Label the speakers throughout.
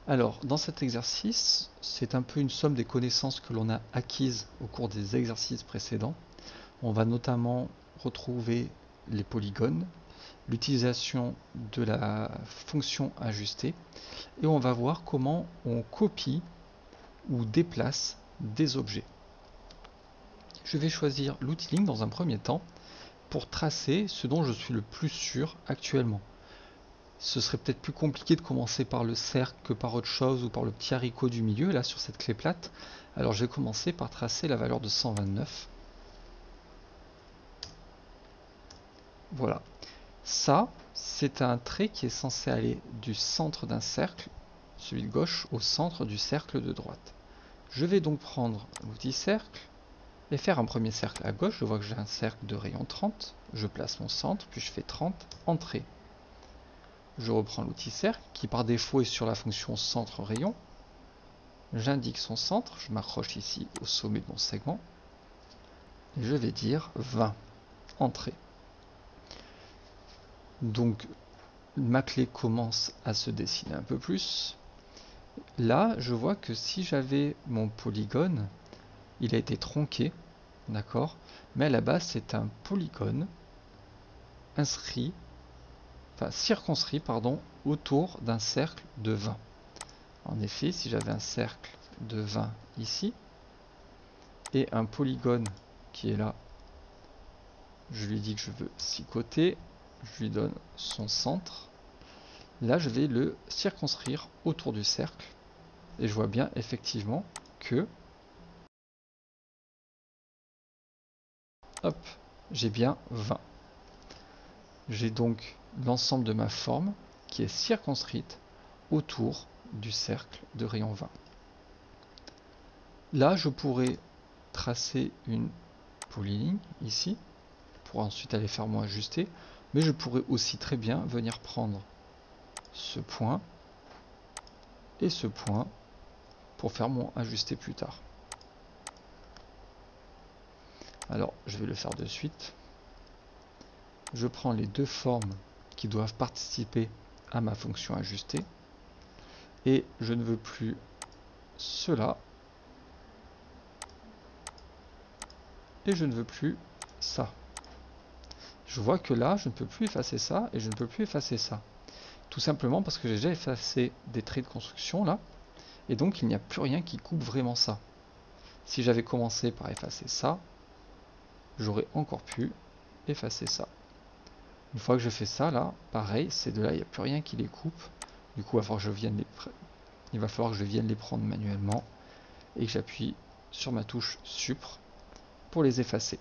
Speaker 1: Alors, dans cet exercice, c'est un peu une somme des connaissances que l'on a acquises au cours des exercices précédents. On va notamment retrouver les polygones, l'utilisation de la fonction ajustée, et on va voir comment on copie ou déplace des objets. Je vais choisir l'outil Link dans un premier temps pour tracer ce dont je suis le plus sûr actuellement. Ce serait peut-être plus compliqué de commencer par le cercle que par autre chose ou par le petit haricot du milieu là sur cette clé plate. Alors je vais commencer par tracer la valeur de 129. Voilà. Ça, c'est un trait qui est censé aller du centre d'un cercle, celui de gauche, au centre du cercle de droite. Je vais donc prendre l'outil cercle et faire un premier cercle à gauche. Je vois que j'ai un cercle de rayon 30. Je place mon centre, puis je fais 30, entrée. Je reprends l'outil cercle qui par défaut est sur la fonction centre-rayon. J'indique son centre, je m'accroche ici au sommet de mon segment. Et je vais dire 20, entrée. Donc ma clé commence à se dessiner un peu plus. Là, je vois que si j'avais mon polygone, il a été tronqué, d'accord, mais à la base c'est un polygone inscrit, enfin circonscrit, pardon, autour d'un cercle de 20. En effet, si j'avais un cercle de 20 ici, et un polygone qui est là, je lui dis que je veux 6 côtés, je lui donne son centre, là je vais le circonscrire autour du cercle, et je vois bien effectivement que, hop, j'ai bien 20. J'ai donc l'ensemble de ma forme qui est circonscrite autour du cercle de rayon 20. Là, je pourrais tracer une polyligne ici, pour ensuite aller faire mon ajusté, mais je pourrais aussi très bien venir prendre ce point et ce point pour faire mon ajusté plus tard. Alors, je vais le faire de suite. Je prends les deux formes qui doivent participer à ma fonction ajustée et je ne veux plus cela et je ne veux plus ça. Je vois que là, je ne peux plus effacer ça et je ne peux plus effacer ça. Tout simplement parce que j'ai déjà effacé des traits de construction là, et donc il n'y a plus rien qui coupe vraiment ça. Si j'avais commencé par effacer ça, j'aurais encore pu effacer ça. Une fois que je fais ça là, pareil, ces deux là, il n'y a plus rien qui les coupe. Du coup, il va falloir que je vienne les prendre manuellement et que j'appuie sur ma touche Supr pour les effacer.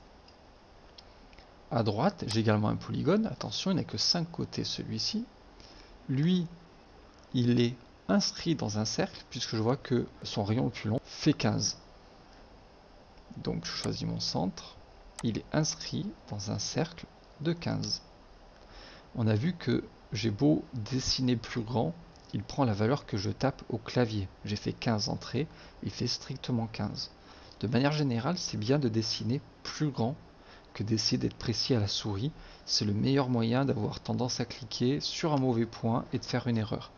Speaker 1: À droite, j'ai également un polygone. Attention, il n'a que 5 côtés celui-ci. Lui, il est inscrit dans un cercle puisque je vois que son rayon le plus long fait 15. Donc je choisis mon centre. Il est inscrit dans un cercle de 15. On a vu que j'ai beau dessiner plus grand, il prend la valeur que je tape au clavier. J'ai fait 15 entrées, il fait strictement 15. De manière générale, c'est bien de dessiner plus grand que d'essayer d'être précis à la souris. C'est le meilleur moyen d'avoir tendance à cliquer sur un mauvais point et de faire une erreur.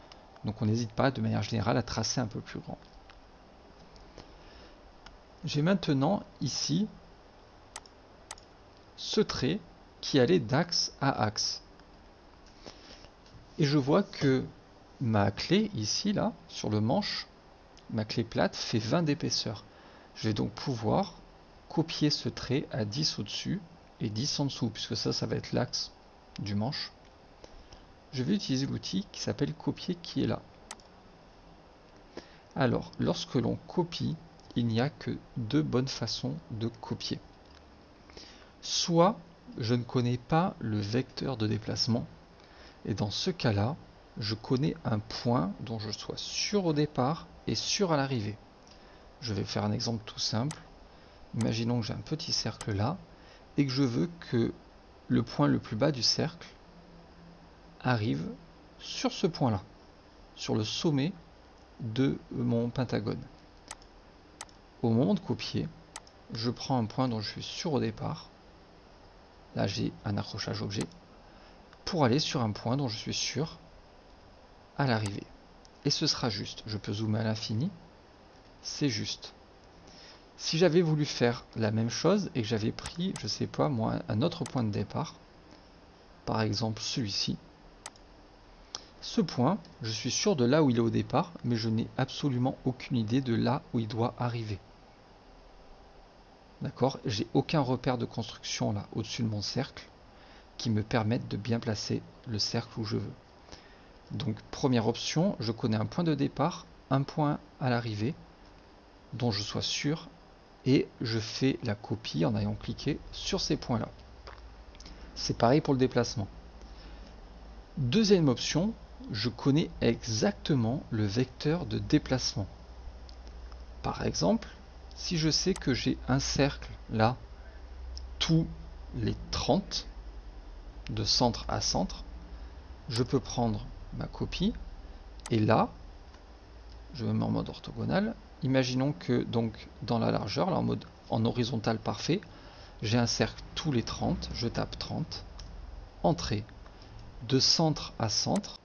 Speaker 1: Donc on n'hésite pas de manière générale à tracer un peu plus grand. J'ai maintenant ici ce trait qui allait d'axe à axe. Et je vois que ma clé ici, là, sur le manche, ma clé plate fait 20 d'épaisseur. Je vais donc pouvoir copier ce trait à 10 au-dessus et 10 en dessous, puisque ça va être l'axe du manche. Je vais utiliser l'outil qui s'appelle copier qui est là. Alors, lorsque l'on copie, il n'y a que deux bonnes façons de copier. Soit je ne connais pas le vecteur de déplacement, et dans ce cas-là, je connais un point dont je sois sûr au départ et sûr à l'arrivée. Je vais faire un exemple tout simple. Imaginons que j'ai un petit cercle là, et que je veux que le point le plus bas du cercle arrive sur ce point-là, sur le sommet de mon pentagone. Au moment de copier, je prends un point dont je suis sûr au départ, là j'ai un accrochage objet, pour aller sur un point dont je suis sûr à l'arrivée. et ce sera juste. Je peux zoomer à l'infini, c'est juste. Si j'avais voulu faire la même chose et que j'avais pris, je sais pas moi, un autre point de départ, par exemple celui-ci, ce point, je suis sûr de là où il est au départ, mais je n'ai absolument aucune idée de là où il doit arriver. D'accord? J'ai aucun repère de construction là au-dessus de mon cercle qui me permette de bien placer le cercle où je veux. Donc première option, je connais un point de départ, un point à l'arrivée dont je sois sûr et je fais la copie en ayant cliqué sur ces points-là. C'est pareil pour le déplacement. Deuxième option, je connais exactement le vecteur de déplacement. Par exemple, si je sais que j'ai un cercle là, tous les 30, de centre à centre, je peux prendre ma copie et là, je me mets en mode orthogonal. Imaginons que donc dans la largeur, là en horizontal parfait, j'ai un cercle tous les 30, je tape 30, entrée, de centre à centre,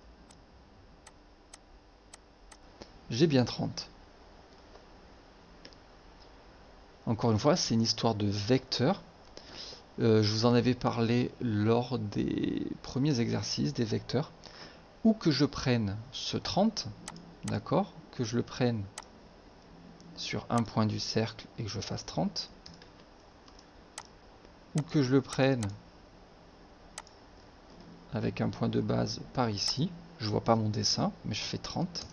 Speaker 1: j'ai bien 30. Encore une fois, c'est une histoire de vecteurs. Je vous en avais parlé lors des premiers exercices des vecteurs. Ou que je prenne ce 30, d'accord, que je le prenne sur un point du cercle et que je fasse 30, ou que je le prenne avec un point de base par ici, je vois pas mon dessin, mais je fais 30,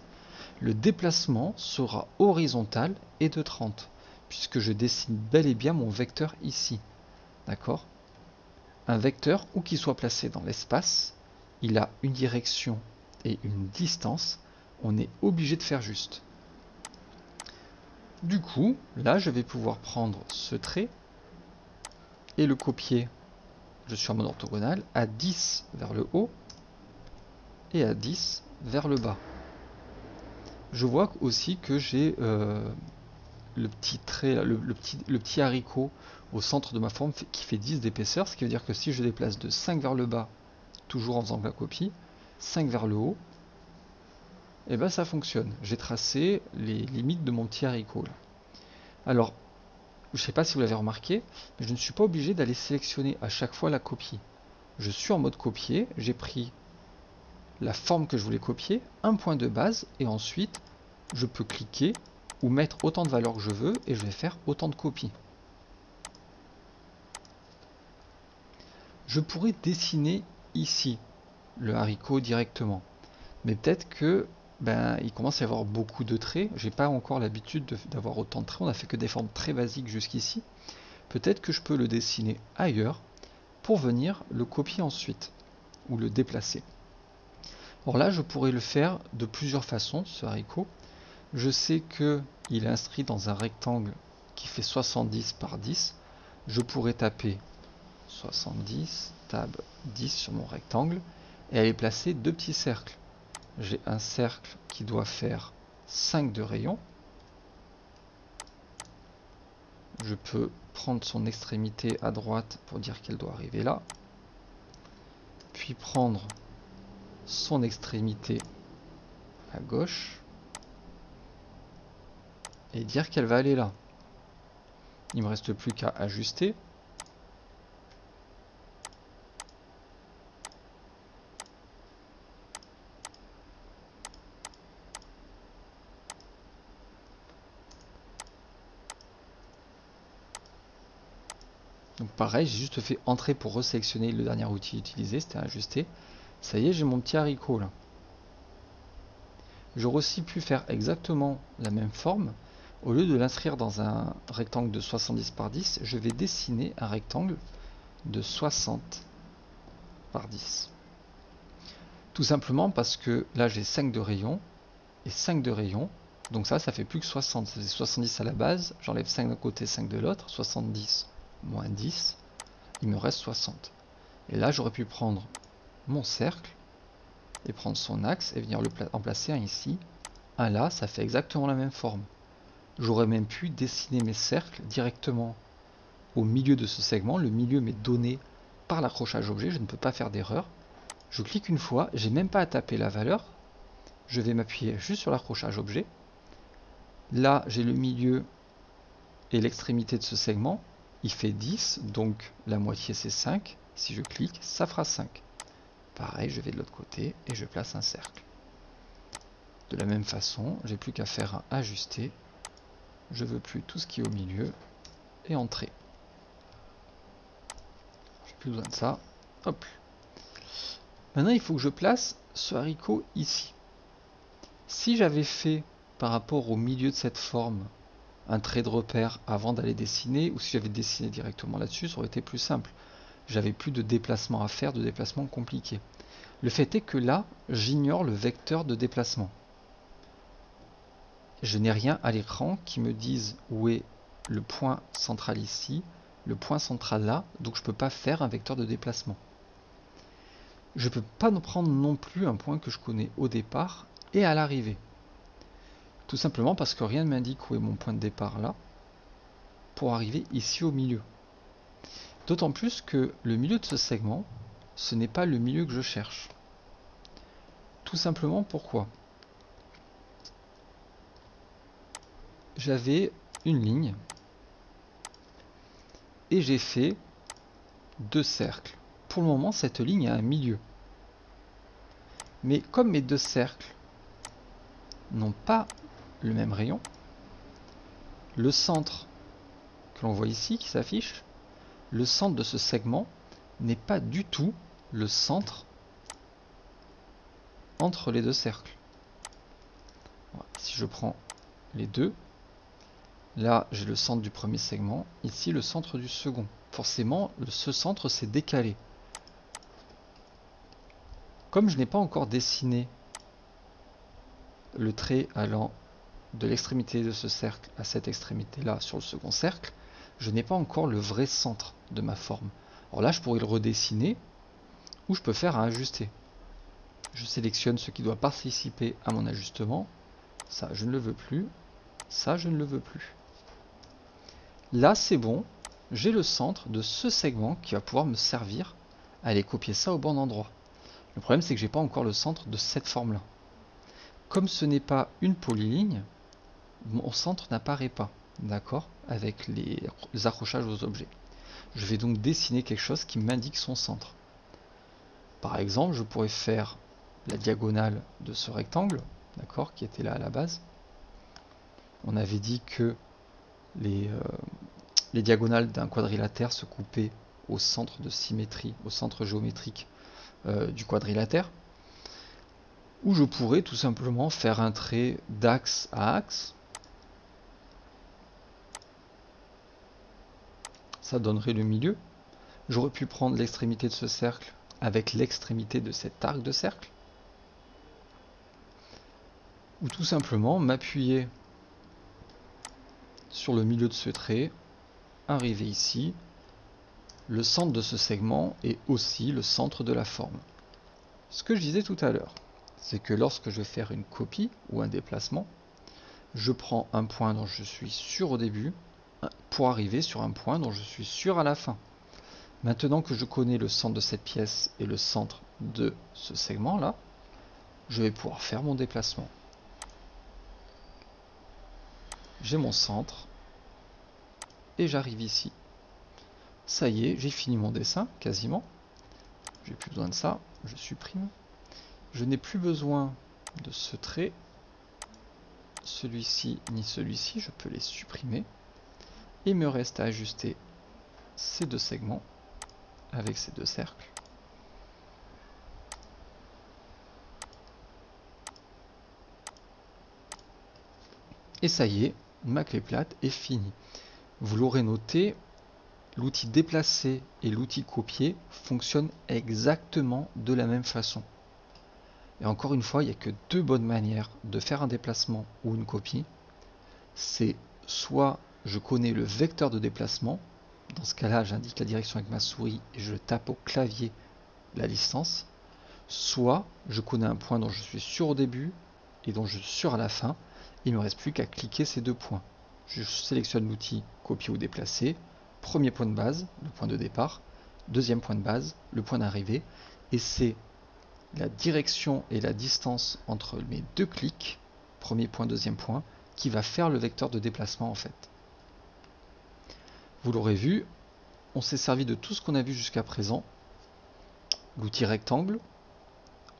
Speaker 1: le déplacement sera horizontal et de 30, puisque je dessine bel et bien mon vecteur ici, d'accord? Un vecteur, où qu'il soit placé dans l'espace, il a une direction et une distance, on est obligé de faire juste. Du coup, là, je vais pouvoir prendre ce trait et le copier, je suis en mode orthogonal, à 10 vers le haut et à 10 vers le bas. Je vois aussi que j'ai le petit trait, le petit haricot au centre de ma forme qui fait 10 d'épaisseur, ce qui veut dire que si je déplace de 5 vers le bas, toujours en faisant la copie, 5 vers le haut, et ben ça fonctionne. J'ai tracé les limites de mon petit haricot là. Alors, je ne sais pas si vous l'avez remarqué, mais je ne suis pas obligé d'aller sélectionner à chaque fois la copie. Je suis en mode copier, j'ai pris la forme que je voulais copier, un point de base, et ensuite je peux cliquer ou mettre autant de valeurs que je veux et je vais faire autant de copies. Je pourrais dessiner ici le haricot directement, mais peut-être que il commence à y avoir beaucoup de traits. J'ai pas encore l'habitude d'avoir autant de traits, on a fait que des formes très basiques jusqu'ici. Peut-être que je peux le dessiner ailleurs pour venir le copier ensuite ou le déplacer. Alors là, je pourrais le faire de plusieurs façons, ce haricot. Je sais qu'il est inscrit dans un rectangle qui fait 70 par 10. Je pourrais taper 70, tab 10 sur mon rectangle et aller placer deux petits cercles. J'ai un cercle qui doit faire 5 de rayon. Je peux prendre son extrémité à droite pour dire qu'elle doit arriver là. Puis prendre son extrémité à gauche et dire qu'elle va aller là. Il ne me reste plus qu'à ajuster. Donc pareil, j'ai juste fait entrer pour resélectionner le dernier outil utilisé, c'était ajuster. Ça y est, j'ai mon petit haricot là. J'aurais aussi pu faire exactement la même forme. Au lieu de l'inscrire dans un rectangle de 70 par 10, je vais dessiner un rectangle de 60 par 10. Tout simplement parce que là j'ai 5 de rayon et 5 de rayon. Donc ça fait plus que 60. Ça faisait 70 à la base. J'enlève 5 d'un côté, 5 de l'autre. 70 moins 10. Il me reste 60. Et là j'aurais pu prendre mon cercle et prendre son axe et venir en placer un ici. Un là, ça fait exactement la même forme. J'aurais même pu dessiner mes cercles directement au milieu de ce segment. Le milieu m'est donné par l'accrochage objet, je ne peux pas faire d'erreur. Je clique une fois, j'ai même pas à taper la valeur. je vais m'appuyer juste sur l'accrochage objet. Là, j'ai le milieu et l'extrémité de ce segment. Il fait 10, donc la moitié c'est 5. Si je clique, ça fera 5. Pareil, je vais de l'autre côté et je place un cercle. De la même façon, j'ai plus qu'à faire un ajuster. Je veux plus tout ce qui est au milieu et entrer. J'ai plus besoin de ça. Hop. Maintenant, il faut que je place ce haricot ici. Si j'avais fait par rapport au milieu de cette forme un trait de repère avant d'aller dessiner, ou si j'avais dessiné directement là-dessus, ça aurait été plus simple. J'avais plus de déplacement à faire, de déplacement compliqué. Le fait est que là, j'ignore le vecteur de déplacement. Je n'ai rien à l'écran qui me dise où est le point central ici, le point central là, donc je ne peux pas faire un vecteur de déplacement. Je ne peux pas prendre non plus un point que je connais au départ et à l'arrivée. Tout simplement parce que rien ne m'indique où est mon point de départ là, pour arriver ici au milieu. D'autant plus que le milieu de ce segment, ce n'est pas le milieu que je cherche. Tout simplement pourquoi? J'avais une ligne et j'ai fait 2 cercles. Pour le moment, cette ligne a un milieu. Mais comme mes 2 cercles n'ont pas le même rayon, le centre que l'on voit ici qui s'affiche, le centre de ce segment n'est pas du tout le centre entre les 2 cercles. Voilà. Si je prends les deux, là j'ai le centre du premier segment, ici le centre du second. Forcément, ce centre s'est décalé. Comme je n'ai pas encore dessiné le trait allant de l'extrémité de ce cercle à cette extrémité-là sur le second cercle, je n'ai pas encore le vrai centre de ma forme. Alors là, je pourrais le redessiner, ou je peux faire un ajuster. Je sélectionne ce qui doit participer à mon ajustement. Ça, je ne le veux plus. Ça, je ne le veux plus. Là, c'est bon. J'ai le centre de ce segment qui va pouvoir me servir à aller copier ça au bon endroit. Le problème, c'est que je n'ai pas encore le centre de cette forme-là. Comme ce n'est pas une polyligne, mon centre n'apparaît pas, d'accord, avec les accrochages aux objets. Je vais donc dessiner quelque chose qui m'indique son centre. Par exemple, je pourrais faire la diagonale de ce rectangle, d'accord, qui était là à la base. On avait dit que les diagonales d'un quadrilatère se coupaient au centre de symétrie, au centre géométrique du quadrilatère. Ou je pourrais tout simplement faire un trait d'axe à axe. Ça donnerait le milieu. J'aurais pu prendre l'extrémité de ce cercle avec l'extrémité de cet arc de cercle. Ou tout simplement m'appuyer sur le milieu de ce trait, arriver ici. Le centre de ce segment est aussi le centre de la forme. Ce que je disais tout à l'heure, c'est que lorsque je vais faire une copie ou un déplacement, je prends un point dont je suis sûr au début pour arriver sur un point dont je suis sûr à la fin. Maintenant que je connais le centre de cette pièce et le centre de ce segment-là, je vais pouvoir faire mon déplacement. J'ai mon centre et j'arrive ici. Ça y est, j'ai fini mon dessin, quasiment. J'ai plus besoin de ça, je supprime. Je n'ai plus besoin de ce trait, celui-ci ni celui-ci, je peux les supprimer. Il me reste à ajuster ces 2 segments avec ces 2 cercles. Et ça y est, ma clé plate est finie. Vous l'aurez noté, l'outil déplacer et l'outil copier fonctionnent exactement de la même façon. Et encore une fois, il n'y a que 2 bonnes manières de faire un déplacement ou une copie. C'est soit je connais le vecteur de déplacement, dans ce cas-là j'indique la direction avec ma souris et je tape au clavier la distance, soit je connais un point dont je suis sûr au début et dont je suis sûr à la fin, il ne me reste plus qu'à cliquer ces 2 points. Je sélectionne l'outil copier ou déplacer, premier point de base, le point de départ, deuxième point de base, le point d'arrivée, et c'est la direction et la distance entre mes deux clics, premier point, deuxième point, qui va faire le vecteur de déplacement en fait. Vous l'aurez vu, on s'est servi de tout ce qu'on a vu jusqu'à présent. L'outil rectangle,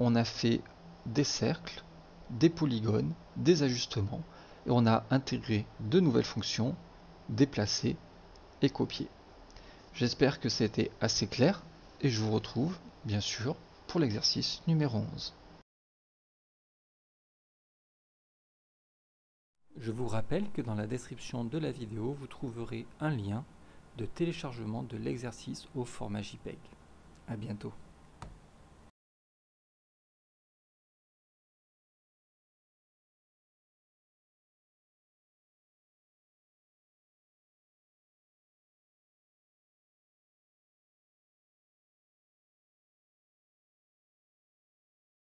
Speaker 1: on a fait des cercles, des polygones, des ajustements, et on a intégré de nouvelles fonctions, déplacer et copier. J'espère que c'était assez clair, et je vous retrouve, bien sûr, pour l'exercice numéro 11. Je vous rappelle que dans la description de la vidéo, vous trouverez un lien de téléchargement de l'exercice au format JPEG. À bientôt.